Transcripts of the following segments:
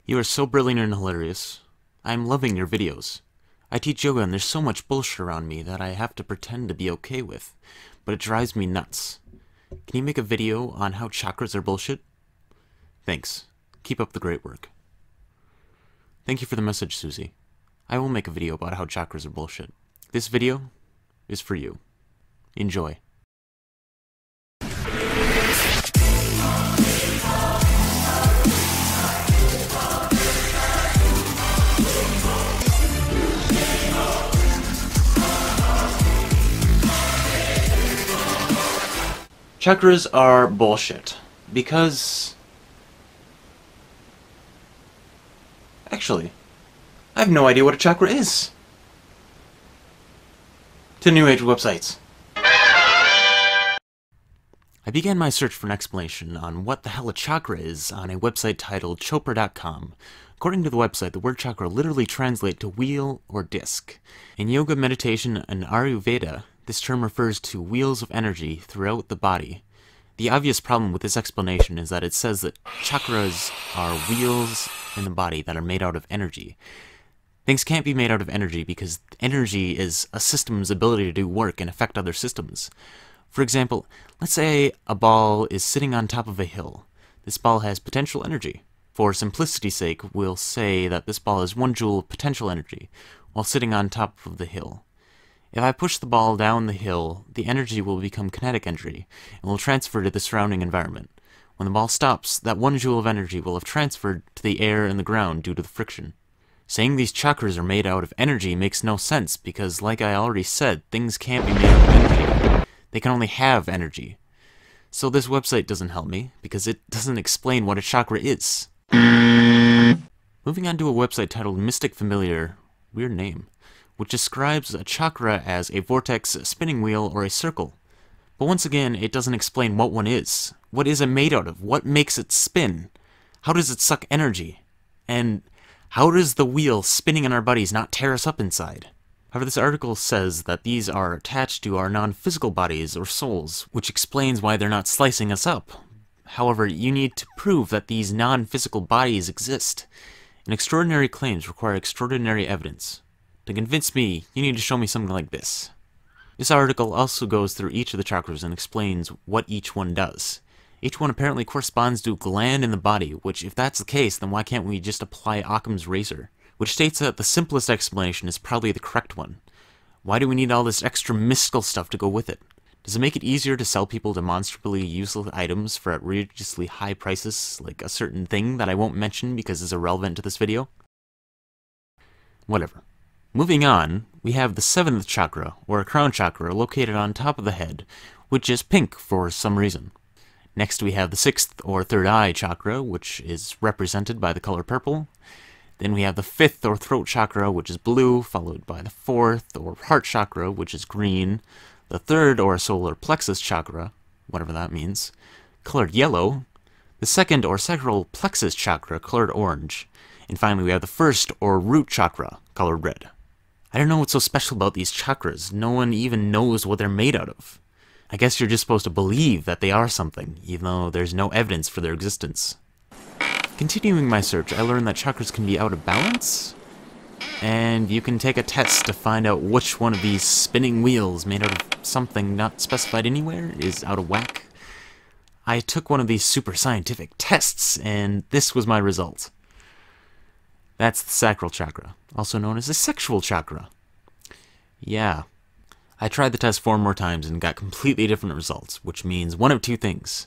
You are so brilliant and hilarious. I am loving your videos. I teach yoga and there's so much bullshit around me that I have to pretend to be okay with, but it drives me nuts. Can you make a video on how chakras are bullshit? Thanks. Keep up the great work. Thank you for the message, Susie. I will make a video about how chakras are bullshit. This video is for you. Enjoy. Chakras are bullshit because... Actually, I have no idea what a chakra is. To New Age websites. I began my search for an explanation on what the hell a chakra is on a website titled Chopra.com. According to the website, the word chakra literally translates to wheel or disc. In yoga, meditation, and Ayurveda, this term refers to wheels of energy throughout the body. The obvious problem with this explanation is that it says that chakras are wheels in the body that are made out of energy. Things can't be made out of energy because energy is a system's ability to do work and affect other systems. For example, let's say a ball is sitting on top of a hill. This ball has potential energy. For simplicity's sake, we'll say that this ball has 1 joule of potential energy while sitting on top of the hill. If I push the ball down the hill, the energy will become kinetic energy and will transfer to the surrounding environment. When the ball stops, that 1 joule of energy will have transferred to the air and the ground due to the friction. Saying these chakras are made out of energy makes no sense because, like I already said, things can't be made out of energy. They can only have energy. So this website doesn't help me because it doesn't explain what a chakra is. Moving on to a website titled Mystic Familiar, weird name, which describes a chakra as a vortex, a spinning wheel, or a circle. But once again, it doesn't explain what one is. What is it made out of? What makes it spin? How does it suck energy? And how does the wheel spinning in our bodies not tear us up inside? However, this article says that these are attached to our non-physical bodies or souls, which explains why they're not slicing us up. However, you need to prove that these non-physical bodies exist. And extraordinary claims require extraordinary evidence. To convince me, you need to show me something like this. This article also goes through each of the chakras and explains what each one does. Each one apparently corresponds to a gland in the body, which if that's the case, then why can't we just apply Occam's razor? Which states that the simplest explanation is probably the correct one. Why do we need all this extra mystical stuff to go with it? Does it make it easier to sell people demonstrably useless items for outrageously high prices, like a certain thing that I won't mention because it's irrelevant to this video? Whatever. Moving on, we have the 7th chakra, or a crown chakra, located on top of the head, which is pink for some reason. Next we have the 6th, or third eye chakra, which is represented by the color purple. Then we have the 5th, or throat chakra, which is blue, followed by the 4th, or heart chakra, which is green. The 3rd, or solar plexus chakra, whatever that means, colored yellow. The 2nd, or sacral plexus chakra, colored orange. And finally we have the 1st, or root chakra, colored red. I don't know what's so special about these chakras. No one even knows what they're made out of. I guess you're just supposed to believe that they are something, even though there's no evidence for their existence. Continuing my search, I learned that chakras can be out of balance, and you can take a test to find out which one of these spinning wheels made out of something not specified anywhere is out of whack. I took one of these super scientific tests, and this was my result. That's the sacral chakra, also known as the sexual chakra. Yeah. I tried the test 4 more times and got completely different results, which means one of 2 things.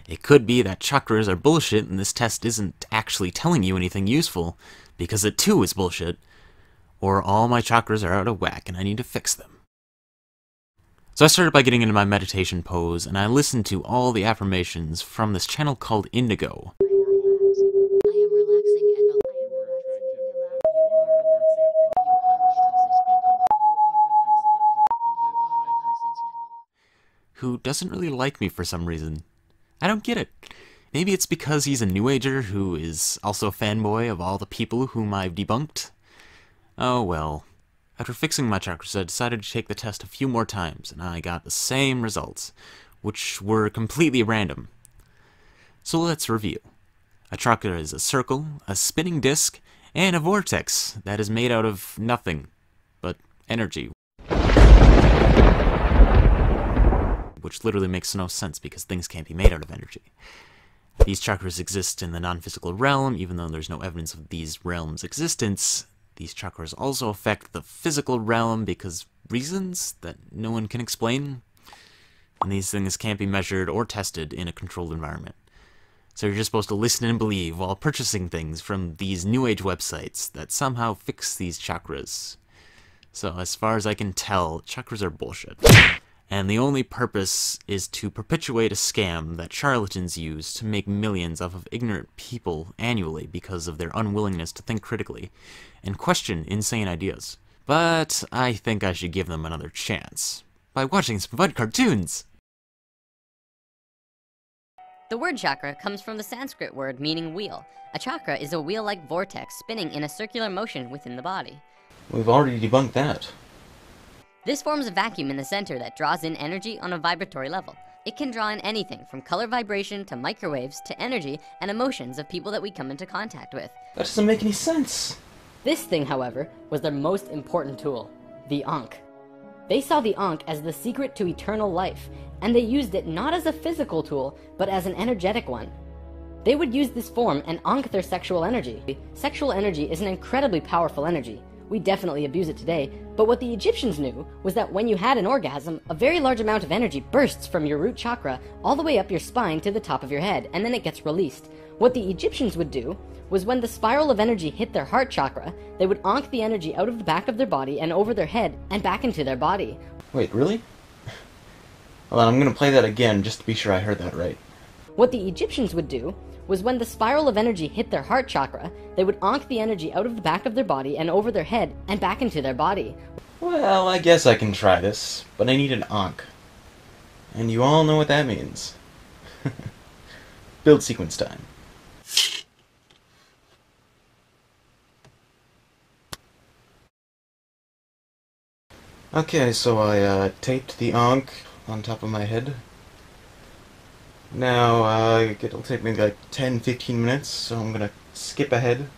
It could be that chakras are bullshit and this test isn't actually telling you anything useful, because it too is bullshit, or all my chakras are out of whack and I need to fix them. So I started by getting into my meditation pose, and I listened to all the affirmations from this channel called Indigo. Who doesn't really like me for some reason. I don't get it. Maybe it's because he's a New Ager who is also a fanboy of all the people whom I've debunked. Oh well. After fixing my chakras, I decided to take the test a few more times, and I got the same results, which were completely random. So let's review. A chakra is a circle, a spinning disc, and a vortex that is made out of nothing but energy. Which literally makes no sense because things can't be made out of energy. These chakras exist in the non-physical realm, even though there's no evidence of these realms' existence. These chakras also affect the physical realm because reasons that no one can explain. And these things can't be measured or tested in a controlled environment. So you're just supposed to listen and believe while purchasing things from these New Age websites that somehow fix these chakras. So as far as I can tell, chakras are bullshit. And the only purpose is to perpetuate a scam that charlatans use to make millions off of ignorant people annually because of their unwillingness to think critically and question insane ideas. But I think I should give them another chance by watching some fun cartoons. The word chakra comes from the Sanskrit word meaning wheel. A chakra is a wheel-like vortex spinning in a circular motion within the body. We've already debunked that. This forms a vacuum in the center that draws in energy on a vibratory level. It can draw in anything from color vibration to microwaves to energy and emotions of people that we come into contact with. That doesn't make any sense. This thing, however, was their most important tool, the ankh. They saw the ankh as the secret to eternal life, and they used it not as a physical tool, but as an energetic one. They would use this form and ankh their sexual energy. Sexual energy is an incredibly powerful energy. We definitely abuse it today, but what the Egyptians knew was that when you had an orgasm, a very large amount of energy bursts from your root chakra all the way up your spine to the top of your head, and then it gets released. What the Egyptians would do was when the spiral of energy hit their heart chakra, they would ankh the energy out of the back of their body and over their head and back into their body. Wait, really? Hold on, I'm gonna play that again just to be sure I heard that right. What the Egyptians would do was when the spiral of energy hit their heart chakra, they would ankh the energy out of the back of their body and over their head and back into their body. Well, I guess I can try this, but I need an ankh. And you all know what that means. Build sequence time. Okay, so I taped the ankh on top of my head. Now, it'll take me like 10-15 minutes, so I'm gonna skip ahead.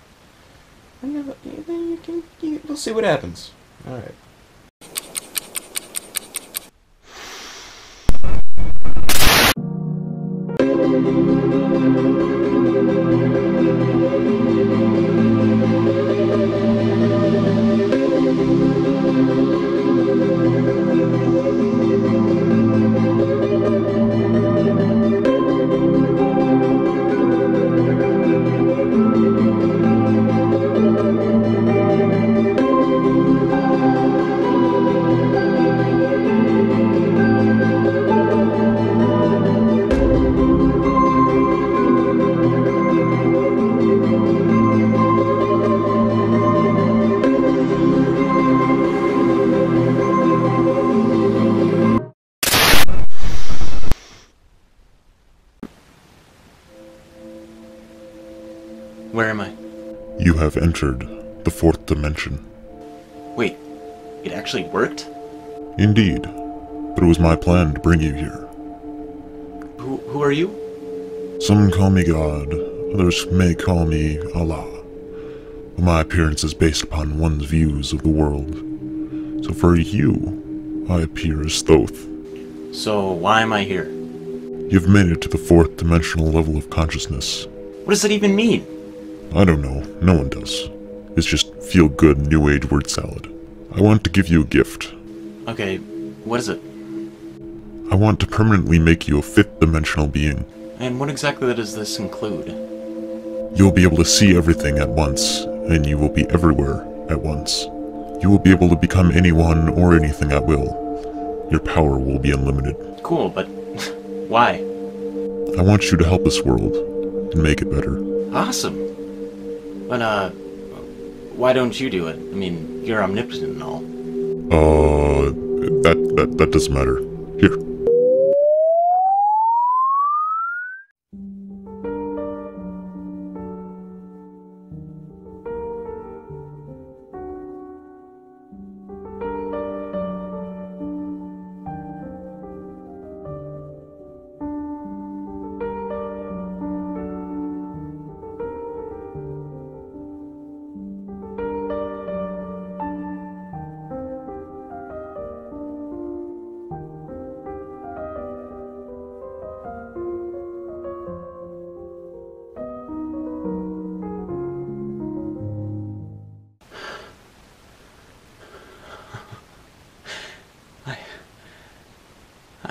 And we'll see what happens. Alright. Where am I? You have entered the fourth dimension. Wait, it actually worked? Indeed, but it was my plan to bring you here. Who are you? Some call me God, others may call me Allah. But my appearance is based upon one's views of the world. So for you, I appear as Thoth. So why am I here? You've made it to the fourth dimensional level of consciousness. What does that even mean? I don't know, no one does. It's just feel-good New Age word salad. I want to give you a gift. Okay, what is it? I want to permanently make you a fifth dimensional being. And what exactly does this include? You'll be able to see everything at once, and you will be everywhere at once. You will be able to become anyone or anything at will. Your power will be unlimited. Cool, but why? I want you to help this world and make it better. Awesome. But, why don't you do it? I mean, you're omnipotent and all. That doesn't matter. Here.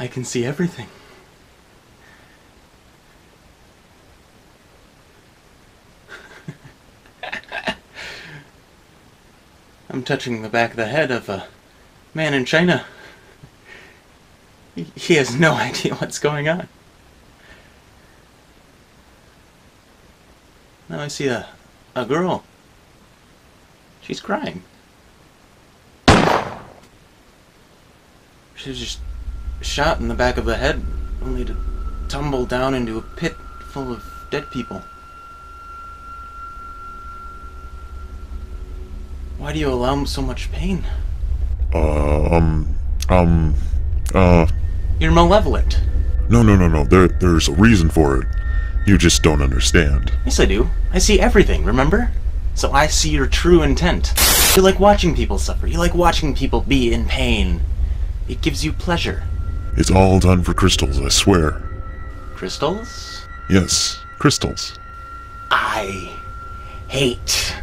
I can see everything. I'm touching the back of the head of a man in China. He has no idea what's going on. Now I see a girl. She's crying. She was just shot in the back of the head, only to tumble down into a pit full of dead people. Why do you allow so much pain? You're malevolent. No. There's a reason for it. You just don't understand. Yes, I do. I see everything, remember? So I see your true intent. You like watching people suffer. You like watching people be in pain. It gives you pleasure. It's all done for crystals, I swear. Crystals? Yes, crystals. I hate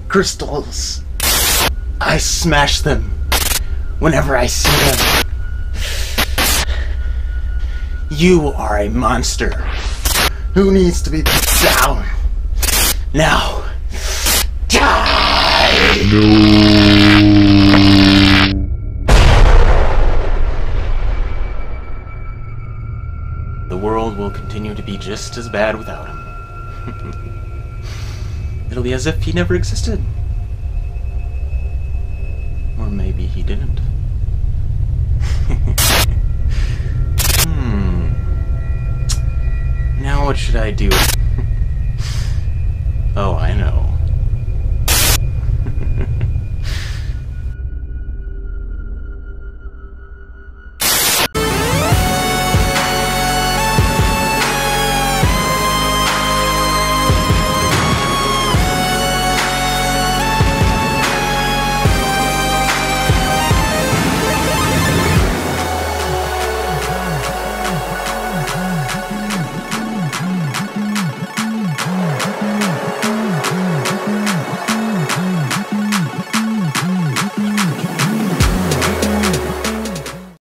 crystals. I smash them whenever I see them. You are a monster who needs to be put down. Now, die! No. The world will continue to be just as bad without him. It'll be as if he never existed. Or maybe he didn't. Now what should I do? Oh, I know.